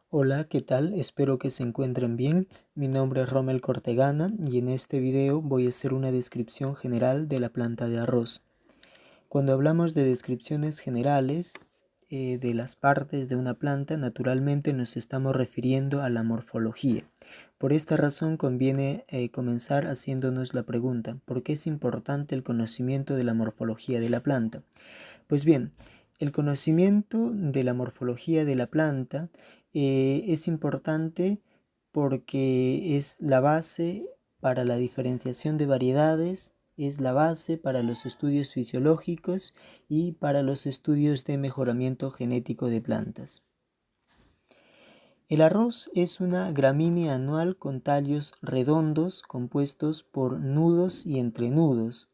Hola, ¿qué tal? Espero que se encuentren bien. Mi nombre es Rommel Cortegana y en este video voy a hacer una descripción general de la planta de arroz. Cuando hablamos de descripciones generales de las partes de una planta, naturalmente nos estamos refiriendo a la morfología. Por esta razón conviene comenzar haciéndonos la pregunta: ¿por qué es importante el conocimiento de la morfología de la planta? Pues bien, el conocimiento de la morfología de la planta es importante porque es la base para la diferenciación de variedades, es la base para los estudios fisiológicos y para los estudios de mejoramiento genético de plantas. El arroz es una gramínea anual con tallos redondos compuestos por nudos y entrenudos,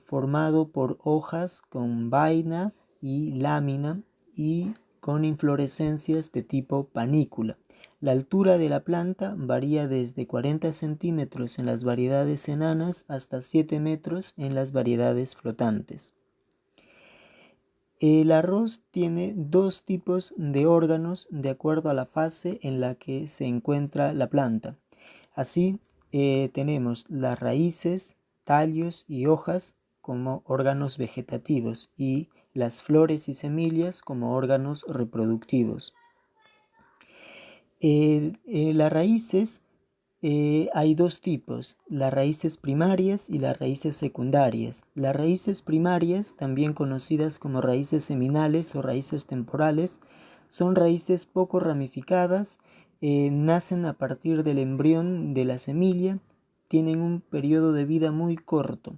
formado por hojas con vaina y lámina y con inflorescencias de tipo panícula. La altura de la planta varía desde 40 centímetros en las variedades enanas hasta 7 metros en las variedades flotantes. El arroz tiene dos tipos de órganos de acuerdo a la fase en la que se encuentra la planta. Así, tenemos las raíces, tallos y hojas como órganos vegetativos y las flores y semillas como órganos reproductivos. Las raíces hay dos tipos: las raíces primarias y las raíces secundarias. Las raíces primarias, también conocidas como raíces seminales o raíces temporales, son raíces poco ramificadas, nacen a partir del embrión de la semilla, tienen un periodo de vida muy corto.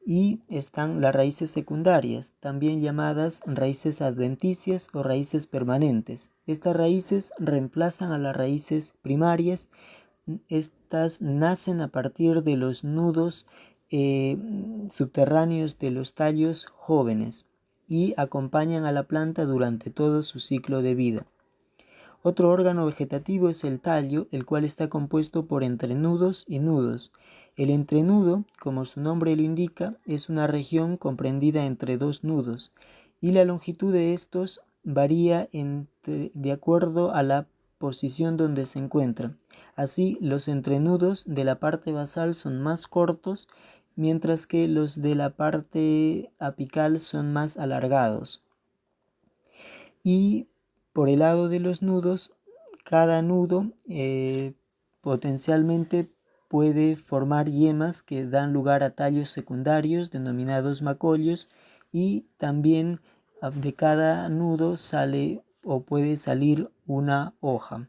Y están las raíces secundarias, también llamadas raíces adventicias o raíces permanentes. Estas raíces reemplazan a las raíces primarias. Estas nacen a partir de los nudos subterráneos de los tallos jóvenes y acompañan a la planta durante todo su ciclo de vida. Otro órgano vegetativo es el tallo, el cual está compuesto por entrenudos y nudos. El entrenudo, como su nombre lo indica, es una región comprendida entre dos nudos, y la longitud de estos varía de acuerdo a la posición donde se encuentra. Así, los entrenudos de la parte basal son más cortos, mientras que los de la parte apical son más alargados. Y por el lado de los nudos, cada nudo potencialmente puede formar yemas que dan lugar a tallos secundarios denominados macollos, y también de cada nudo sale o puede salir una hoja.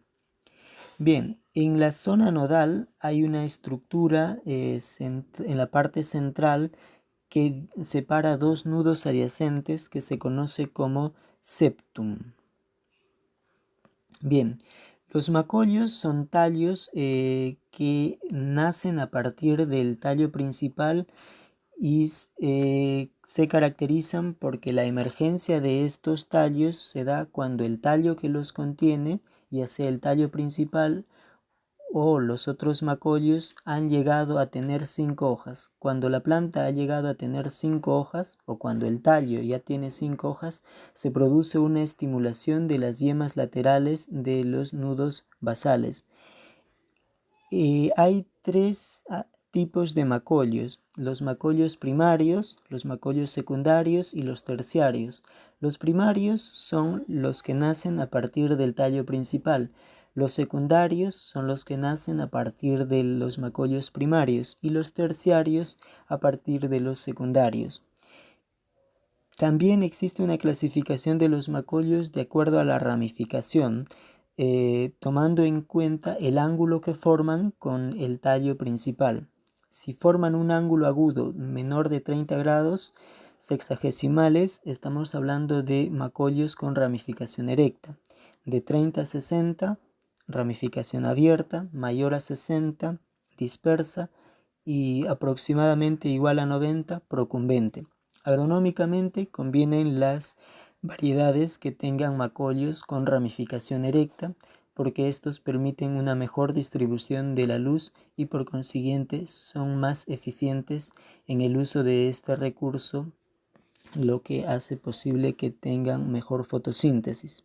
Bien, en la zona nodal hay una estructura en la parte central que separa dos nudos adyacentes, que se conoce como septum. Bien, los macollos son tallos que nacen a partir del tallo principal y se caracterizan porque la emergencia de estos tallos se da cuando el tallo que los contiene, ya sea el tallo principal o los otros macollos, han llegado a tener 5 hojas. Cuando la planta ha llegado a tener 5 hojas, o cuando el tallo ya tiene 5 hojas, se produce una estimulación de las yemas laterales de los nudos basales. Hay tres tipos de macollos: los macollos primarios, los macollos secundarios y los terciarios. Los primarios son los que nacen a partir del tallo principal. Los secundarios son los que nacen a partir de los macollos primarios y los terciarios a partir de los secundarios. También existe una clasificación de los macollos de acuerdo a la ramificación, tomando en cuenta el ángulo que forman con el tallo principal. Si forman un ángulo agudo menor de 30 grados sexagesimales, estamos hablando de macollos con ramificación erecta. De 30 a 60, ramificación abierta; mayor a 60, dispersa; y aproximadamente igual a 90, procumbente. Agronómicamente convienen las variedades que tengan macollos con ramificación erecta, porque estos permiten una mejor distribución de la luz y por consiguiente son más eficientes en el uso de este recurso, lo que hace posible que tengan mejor fotosíntesis.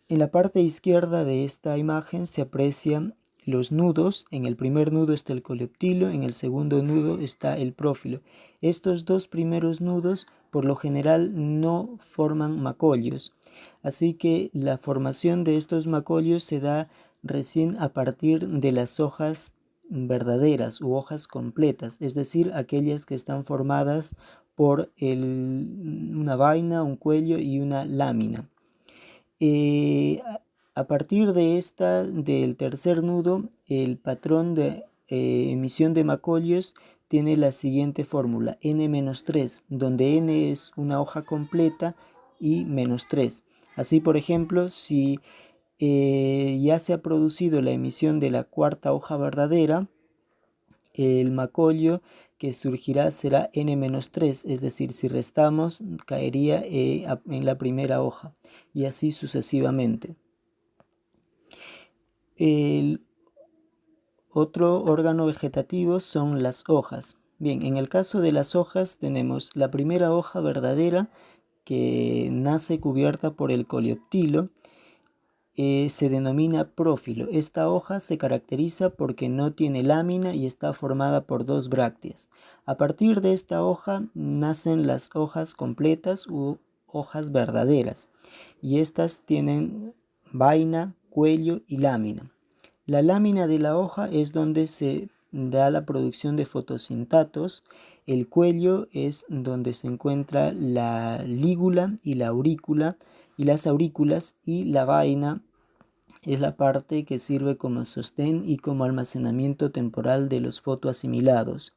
En la parte izquierda de esta imagen se aprecian los nudos. En el primer nudo está el coleoptilo, en el segundo nudo está el prófilo. Estos dos primeros nudos por lo general no forman macollos, así que la formación de estos macollos se da recién a partir de las hojas verdaderas u hojas completas, es decir, aquellas que están formadas por una vaina, un cuello y una lámina. A partir de del tercer nudo, el patrón de emisión de macollos tiene la siguiente fórmula, n-3, donde n es una hoja completa y -3. Así, por ejemplo, si ya se ha producido la emisión de la cuarta hoja verdadera, el macollo que surgirá será n-3, es decir, si restamos caería en la primera hoja y así sucesivamente. El otro órgano vegetativo son las hojas. Bien, en el caso de las hojas tenemos la primera hoja verdadera que nace cubierta por el coleoptilo. Se denomina prófilo. Esta hoja se caracteriza porque no tiene lámina y está formada por dos brácteas. A partir de esta hoja nacen las hojas completas u hojas verdaderas, y estas tienen vaina, cuello y lámina. La lámina de la hoja es donde se da la producción de fotosintatos. El cuello es donde se encuentra la lígula y la aurícula y las aurículas, y la vaina es la parte que sirve como sostén y como almacenamiento temporal de los fotoasimilados.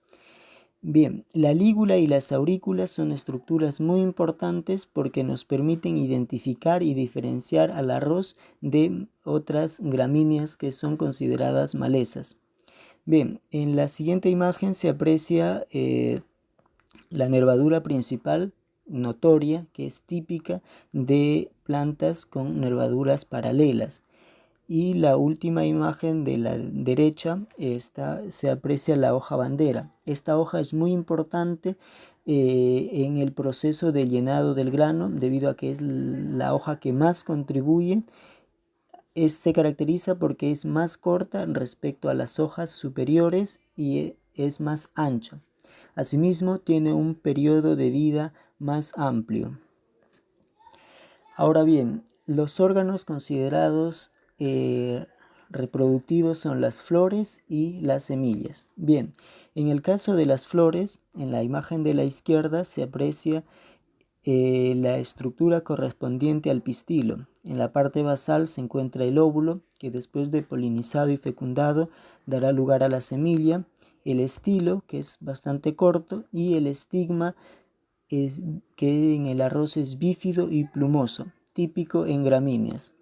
Bien, la lígula y las aurículas son estructuras muy importantes porque nos permiten identificar y diferenciar al arroz de otras gramíneas que son consideradas malezas. Bien, en la siguiente imagen se aprecia la nervadura principal notoria, que es típica de plantas con nervaduras paralelas. Y la última imagen de la derecha, se aprecia la hoja bandera. Esta hoja es muy importante en el proceso de llenado del grano, debido a que es la hoja que más contribuye. Se caracteriza porque es más corta respecto a las hojas superiores y es más ancha. Asimismo, tiene un periodo de vida más amplio. Ahora bien, los órganos considerados reproductivos son las flores y las semillas. Bien, en el caso de las flores, en la imagen de la izquierda se aprecia la estructura correspondiente al pistilo. En la parte basal se encuentra el óvulo, que después de polinizado y fecundado dará lugar a la semilla, el estilo, que es bastante corto, y el estigma, que en el arroz es bífido y plumoso, típico en gramíneas.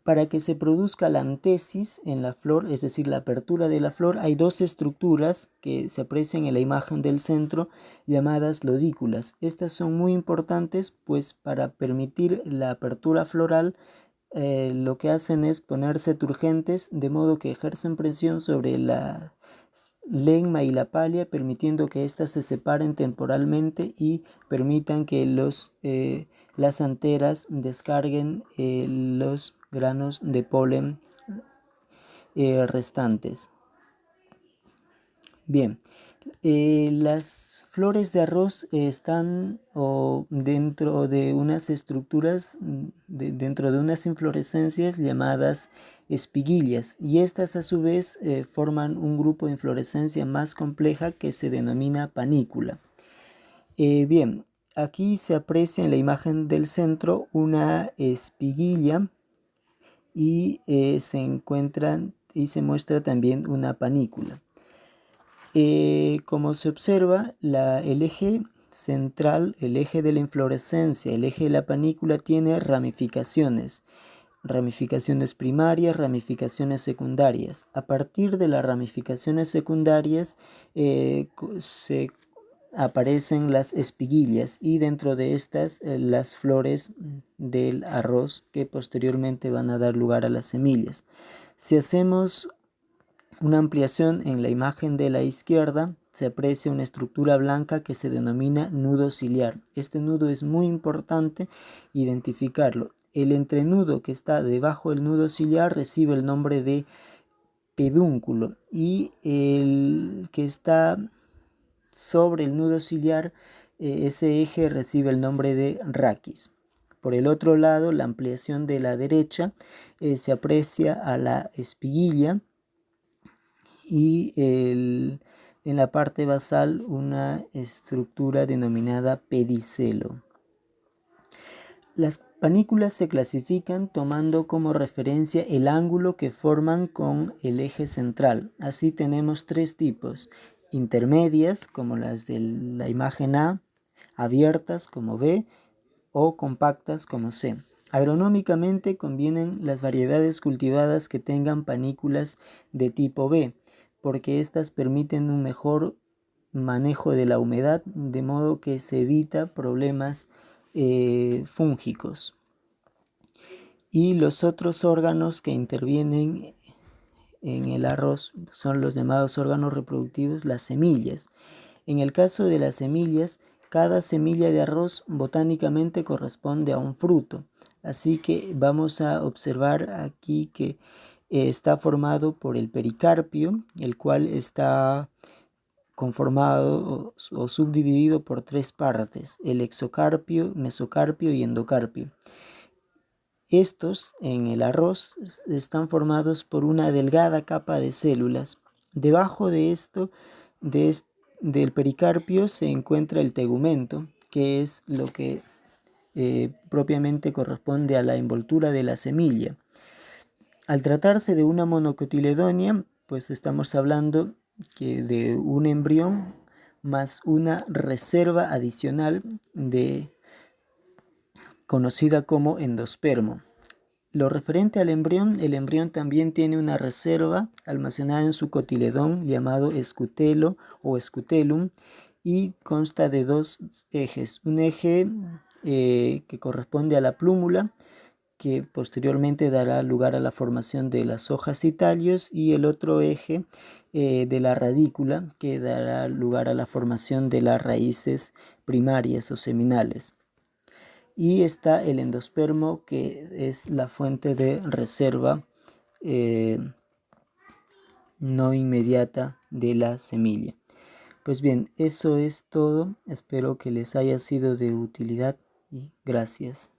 Para que se produzca la antesis en la flor, es decir, la apertura de la flor, hay dos estructuras que se aprecian en la imagen del centro, llamadas lodículas. Estas son muy importantes, pues para permitir la apertura floral, lo que hacen es ponerse turgentes, de modo que ejercen presión sobre la legma y la palia, permitiendo que éstas se separen temporalmente y permitan que las anteras descarguen los granos de polen restantes. Bien, las flores de arroz están dentro de unas estructuras, dentro de unas inflorescencias llamadas espiguillas, y estas a su vez forman un grupo de inflorescencia más compleja que se denomina panícula. Bien, aquí se aprecia en la imagen del centro una espiguilla y se muestra también una panícula. Como se observa, el eje central, el eje de la inflorescencia, el eje de la panícula tiene ramificaciones primarias, ramificaciones secundarias. A partir de las ramificaciones secundarias se aparecen las espiguillas, y dentro de estas las flores del arroz, que posteriormente van a dar lugar a las semillas. Si hacemos una ampliación en la imagen de la izquierda, se aprecia una estructura blanca que se denomina nudo ciliar. Este nudo es muy importante identificarlo. El entrenudo que está debajo del nudo ciliar recibe el nombre de pedúnculo y el que está sobre el nudo ciliar, ese eje recibe el nombre de raquis. Por el otro lado, la ampliación de la derecha se aprecia a la espiguilla y en la parte basal una estructura denominada pedicelo. Las panículas se clasifican tomando como referencia el ángulo que forman con el eje central. Así tenemos tres tipos: intermedias, como las de la imagen A, abiertas, como B, o compactas, como C. Agronómicamente convienen las variedades cultivadas que tengan panículas de tipo B, porque estas permiten un mejor manejo de la humedad, de modo que se evita problemas fúngicos. Y los otros órganos que intervienen en el arroz son los llamados órganos reproductivos, las semillas. En el caso de las semillas, cada semilla de arroz botánicamente corresponde a un fruto. Así que vamos a observar aquí que está formado por el pericarpio, el cual está conformado o subdividido por tres partes: el exocarpio, mesocarpio y endocarpio. Estos en el arroz están formados por una delgada capa de células. Debajo de esto, del pericarpio, se encuentra el tegumento, que es lo que propiamente corresponde a la envoltura de la semilla. Al tratarse de una monocotiledonia, pues estamos hablando que de un embrión más una reserva adicional conocida como endospermo. Lo referente al embrión, el embrión también tiene una reserva almacenada en su cotiledón llamado escutelo o escutelum, y consta de dos ejes: un eje que corresponde a la plúmula, que posteriormente dará lugar a la formación de las hojas y tallos, y el otro eje de la radícula, que dará lugar a la formación de las raíces primarias o seminales. Y está el endospermo, que es la fuente de reserva no inmediata de la semilla. Pues bien, eso es todo. Espero que les haya sido de utilidad y gracias.